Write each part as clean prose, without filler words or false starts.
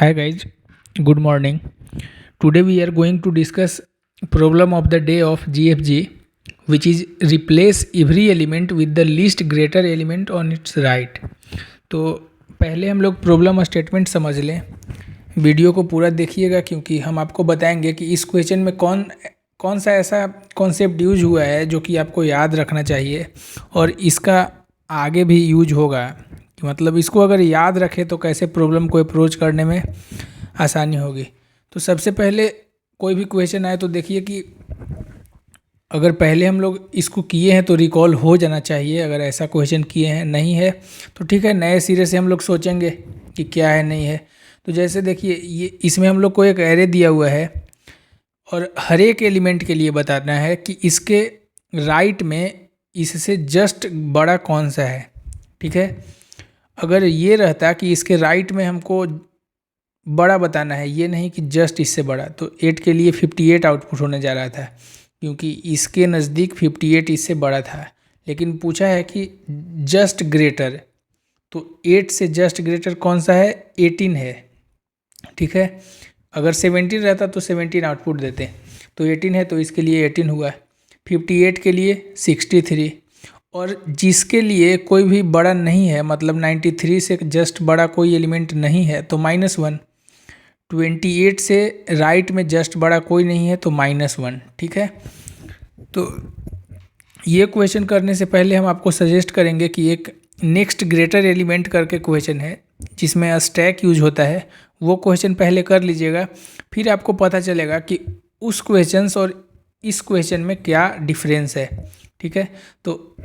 Hi guys, good morning. Today we are going to discuss problem of the day of GFG, which is replace every element with the least greater element on its right. तो पहले हम लोग problem statement समझ लें। Video को पूरा देखिएगा क्योंकि हम आपको बताएंगे कि इस क्वेश्चन में कौन कौन सा ऐसा कॉन्सेप्ट यूज हुआ है जो कि आपको याद रखना चाहिए और इसका आगे भी यूज होगा। कि मतलब इसको अगर याद रखें तो कैसे प्रॉब्लम को अप्रोच करने में आसानी होगी। तो सबसे पहले कोई भी क्वेश्चन आए तो देखिए कि अगर पहले हम लोग इसको किए हैं तो रिकॉल हो जाना चाहिए। अगर ऐसा क्वेश्चन किए हैं नहीं है तो ठीक है, नए सिरे से हम लोग सोचेंगे कि क्या है नहीं है। तो जैसे देखिए ये इसमें हम लोग को एक एरे दिया हुआ है और हर एक एलिमेंट के लिए बताना है कि इसके राइट में इससे जस्ट बड़ा कौन सा है। ठीक है, अगर ये रहता कि इसके राइट में हमको बड़ा बताना है, ये नहीं कि जस्ट इससे बड़ा, तो 8 के लिए 58 आउटपुट होने जा रहा था क्योंकि इसके नज़दीक 58 इससे बड़ा था। लेकिन पूछा है कि जस्ट ग्रेटर, तो 8 से जस्ट ग्रेटर कौन सा है? 18 है। ठीक है, अगर 17 रहता तो 17 आउटपुट देते, तो 18 है तो इसके लिए 18 हुआ। 58 के लिए 63, और जिसके लिए कोई भी बड़ा नहीं है, मतलब 93 से जस्ट बड़ा कोई एलिमेंट नहीं है तो -1। 28 से राइट में जस्ट बड़ा कोई नहीं है तो -1। ठीक है, तो ये क्वेश्चन करने से पहले हम आपको सजेस्ट करेंगे कि एक नेक्स्ट ग्रेटर एलिमेंट करके क्वेश्चन है जिसमें स्टैक यूज होता है, वो क्वेश्चन पहले कर लीजिएगा। फिर आपको पता चलेगा कि उस क्वेश्चंस और इस क्वेश्चन में क्या डिफरेंस है। ठीक है, तो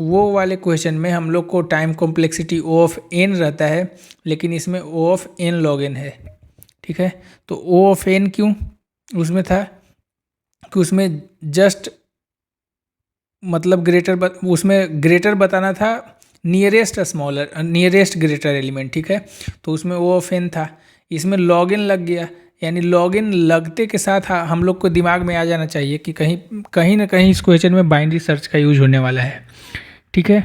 वो वाले क्वेश्चन में हम लोग को time complexity O of n रहता है, लेकिन इसमें O of n log n है। ठीक है, तो O ऑफ n क्यों उसमें था कि उसमें जस्ट मतलब उसमें ग्रेटर बताना था, nearest smaller nearest greater element. ठीक है, तो उसमें O ऑफ n था, इसमें log n लग गया। यानी log n लगते के साथ हम लोग को दिमाग में आ जाना चाहिए कि कहीं ना कहीं इस क्वेश्चन में बाइनरी सर्च का यूज होने वाला है। ठीक है,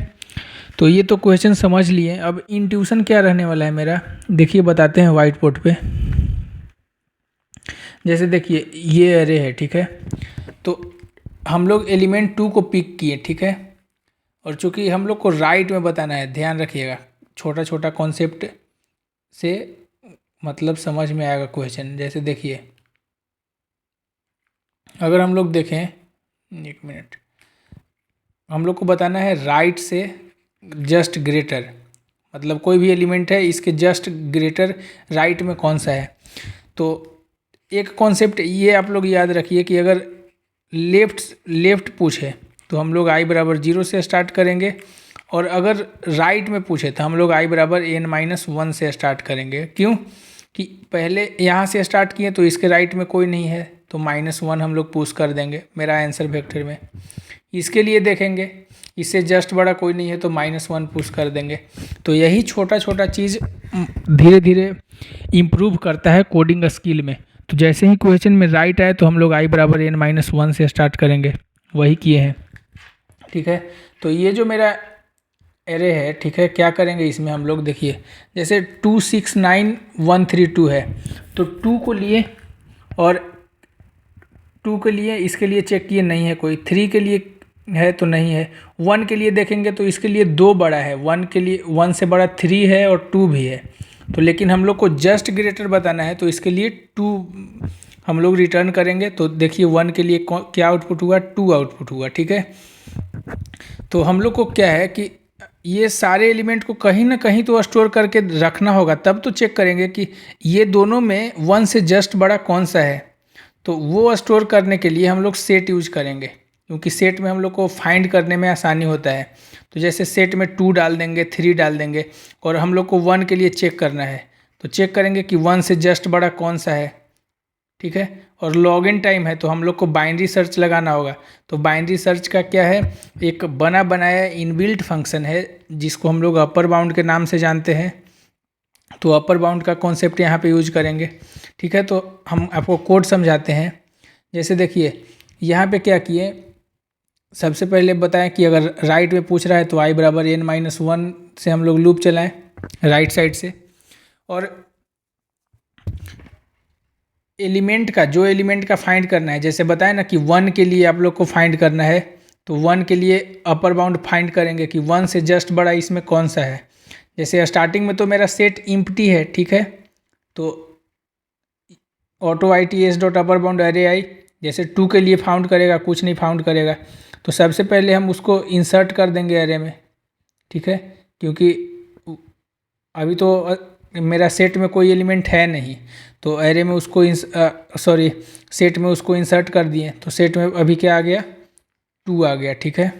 तो ये तो क्वेश्चन समझ लिए। अब इंट्यूशन क्या रहने वाला है मेरा, देखिए बताते हैं वाइट बोर्ड पे। जैसे देखिए ये एरे है। ठीक है, तो हम लोग एलिमेंट 2 को पिक किए। ठीक है, और चूंकि हम लोग को राइट में बताना है, ध्यान रखिएगा, छोटा छोटा कॉन्सेप्ट से मतलब समझ में आएगा क्वेश्चन। जैसे देखिए अगर हम लोग देखें, एक मिनट, हम लोग को बताना है राइट से जस्ट ग्रेटर, मतलब कोई भी एलिमेंट है इसके जस्ट ग्रेटर राइट में कौन सा है। तो एक कॉन्सेप्ट ये आप लोग याद रखिए कि अगर लेफ्ट पूछे तो हम लोग i बराबर 0 से स्टार्ट करेंगे, और अगर राइट में पूछे तो हम लोग i बराबर n-1 से स्टार्ट करेंगे। क्यों कि पहले यहाँ से स्टार्ट किए तो इसके राइट में कोई नहीं है तो -1 हम लोग पुश कर देंगे मेरा आंसर वेक्टर में। इसके लिए देखेंगे इससे जस्ट बड़ा कोई नहीं है तो -1 पुश कर देंगे। तो यही छोटा छोटा चीज़ धीरे धीरे इम्प्रूव करता है कोडिंग स्किल में। तो जैसे ही क्वेश्चन में राइट आए तो हम लोग i बराबर n-1 से स्टार्ट करेंगे, वही किए हैं। ठीक है, तो ये जो मेरा एरे है, ठीक है, क्या करेंगे इसमें हम लोग, देखिए जैसे 2 6 9 1 3 2 है, तो 2 को लिए और 2 के लिए इसके लिए चेक किए नहीं है कोई, 3 के लिए है तो नहीं है, 1 के लिए देखेंगे तो इसके लिए 2 बड़ा है, 1 के लिए 1 से बड़ा 3 है और 2 भी है। तो लेकिन हम लोग को जस्ट ग्रेटर बताना है तो इसके लिए 2 हम लोग रिटर्न करेंगे। तो देखिए 1 के लिए क्या आउटपुट हुआ, 2 आउटपुट हुआ। ठीक है, तो हम लोग को क्या है कि ये सारे एलिमेंट को कहीं ना कहीं तो स्टोर करके रखना होगा, तब तो चेक करेंगे कि ये दोनों में 1 से जस्ट बड़ा कौन सा है। तो वो स्टोर करने के लिए हम लोग सेट यूज करेंगे, क्योंकि सेट में हम लोग को फाइंड करने में आसानी होता है। तो जैसे सेट में 2 डाल देंगे, 3 डाल देंगे, और हम लोग को 1 के लिए चेक करना है तो चेक करेंगे कि 1 से जस्ट बड़ा कौन सा है। ठीक है, और लॉग इन टाइम है तो हम लोग को बाइनरी सर्च लगाना होगा। तो बाइनरी सर्च का क्या है, एक बना बनाया इनबिल्ट फंक्शन है जिसको हम लोग अपर बाउंड के नाम से जानते हैं। तो अपर बाउंड का कॉन्सेप्ट यहाँ पे यूज करेंगे। ठीक है, तो हम आपको कोड समझाते हैं। जैसे देखिए यहाँ पे क्या किए, सबसे पहले बताएं कि अगर राइट में पूछ रहा है तो i बराबर n-1 से हम लोग लूप चलाएं राइट साइड से, और एलिमेंट का जो एलिमेंट का फाइंड करना है, जैसे बताया ना कि 1 के लिए आप लोग को फाइंड करना है, तो 1 के लिए अपर बाउंड फाइंड करेंगे कि 1 से जस्ट बड़ा इसमें कौन सा है। जैसे स्टार्टिंग में तो मेरा सेट इम्प्टी है, ठीक है, तो auto I T S dot upper bound अरे आई, जैसे 2 के लिए फाउंड करेगा, कुछ नहीं फाउंड करेगा, तो सबसे पहले हम उसको इंसर्ट कर देंगे अरे में, ठीक है, क्योंकि अभी तो मेरा सेट में कोई एलिमेंट है नहीं, तो एरे में उसको सेट में उसको इंसर्ट कर दिए, तो सेट में अभी क्या आ गया, 2 आ गया, ठीक है।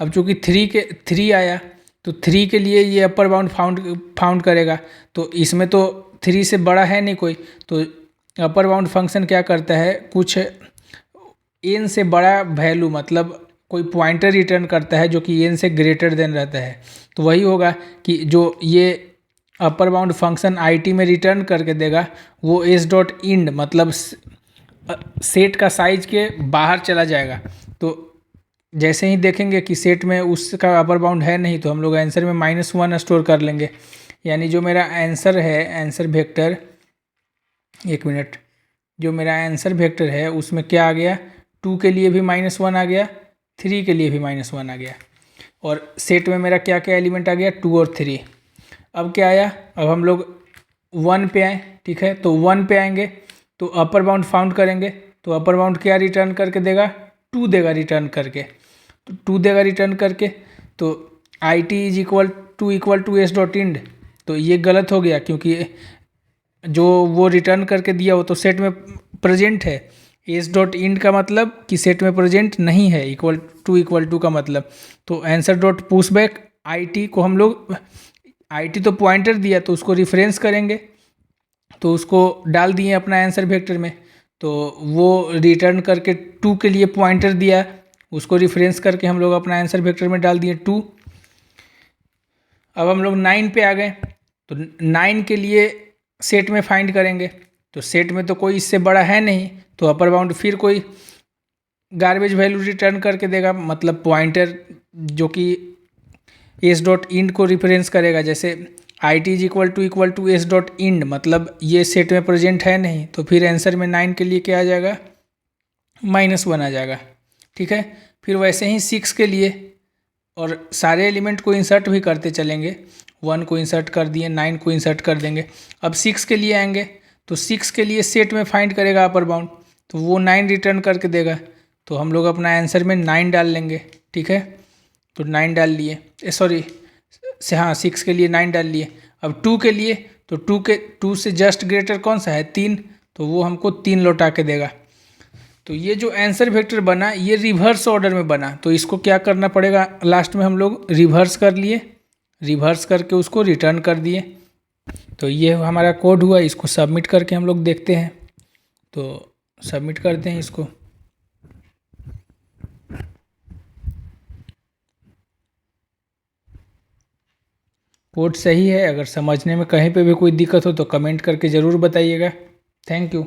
अब चूँकि 3 आया, तो 3 के लिए ये अपर बाउंड फाउंड करेगा, तो इसमें तो 3 से बड़ा है नहीं कोई, तो अपर बाउंड फंक्शन क्या करता है, कुछ n से बड़ा वैल्यू मतलब कोई पॉइंटर रिटर्न करता है जो कि n से ग्रेटर देन रहता है। तो वही होगा कि जो ये अपर बाउंड फंक्शन IT में रिटर्न करके देगा वो s डॉट इंड मतलब सेट का साइज के बाहर चला जाएगा। तो जैसे ही देखेंगे कि सेट में उसका अपर बाउंड है नहीं, तो हम लोग आंसर में -1 स्टोर कर लेंगे, यानी जो मेरा आंसर है, आंसर वेक्टर, एक मिनट, जो मेरा आंसर वेक्टर है उसमें क्या आ गया, 2 के लिए भी -1 आ गया, 3 के लिए भी -1 आ गया, और सेट में मेरा क्या क्या एलिमेंट आ गया, 2 और 3। अब क्या आया, अब हम लोग 1 पे आए, ठीक है, तो 1 पे आएंगे तो अपर बाउंड फाउंड करेंगे, तो अपर बाउंड क्या रिटर्न करके देगा, 2 देगा रिटर्न करके, तो 2 देगा रिटर्न करके, तो I T is equal to S dot end, तो ये गलत हो गया क्योंकि जो वो रिटर्न करके दिया वो तो सेट में प्रेजेंट है, एस डॉट इंड का मतलब कि सेट में प्रेजेंट नहीं है, इक्वल टू का मतलब, तो answer dot push back I T को हम लोग, आई टी तो पॉइंटर दिया तो उसको रिफरेंस करेंगे, तो उसको डाल दिए अपना आंसर वेक्टर में, तो वो रिटर्न करके 2 के लिए पॉइंटर दिया, उसको रिफरेंस करके हम लोग अपना आंसर वेक्टर में डाल दिए 2। अब हम लोग 9 पे आ गए, तो 9 के लिए सेट में फाइंड करेंगे, तो सेट में तो कोई इससे बड़ा है नहीं, तो अपर बाउंड फिर कोई गार्बेज वैल्यू रिटर्न करके देगा, मतलब पॉइंटर जो कि एस डॉट इंड को रिफरेंस करेगा, जैसे I T is equal to S dot end मतलब ये सेट में प्रेजेंट है नहीं, तो फिर आंसर में 9 के लिए क्या आ जाएगा, -1 आ जाएगा, ठीक है। फिर वैसे ही 6 के लिए, और सारे एलिमेंट को इंसर्ट भी करते चलेंगे, 1 को इंसर्ट कर दिए, 9 को इंसर्ट कर देंगे। अब 6 के लिए आएंगे, तो 6 के लिए सेट में फाइंड करेगा अपर बाउंड, तो वो 9 रिटर्न करके देगा, तो हम लोग अपना आंसर में 9 डाल लेंगे, ठीक है, तो 9 डाल लिए, हाँ 6 के लिए 9 डाल लिए। अब 2 के लिए, तो 2 से जस्ट ग्रेटर कौन सा है, 3, तो वो हमको 3 लौटा के देगा। तो ये जो आंसर वेक्टर बना ये रिवर्स ऑर्डर में बना, तो इसको क्या करना पड़ेगा, लास्ट में हम लोग रिवर्स कर लिए, रिवर्स करके उसको रिटर्न कर दिए, तो ये हमारा कोड हुआ। इसको सबमिट करके हम लोग देखते हैं, तो सबमिट करते हैं इसको। कोड सही है, अगर समझने में कहीं पे भी कोई दिक्कत हो तो कमेंट करके ज़रूर बताइएगा। Thank you.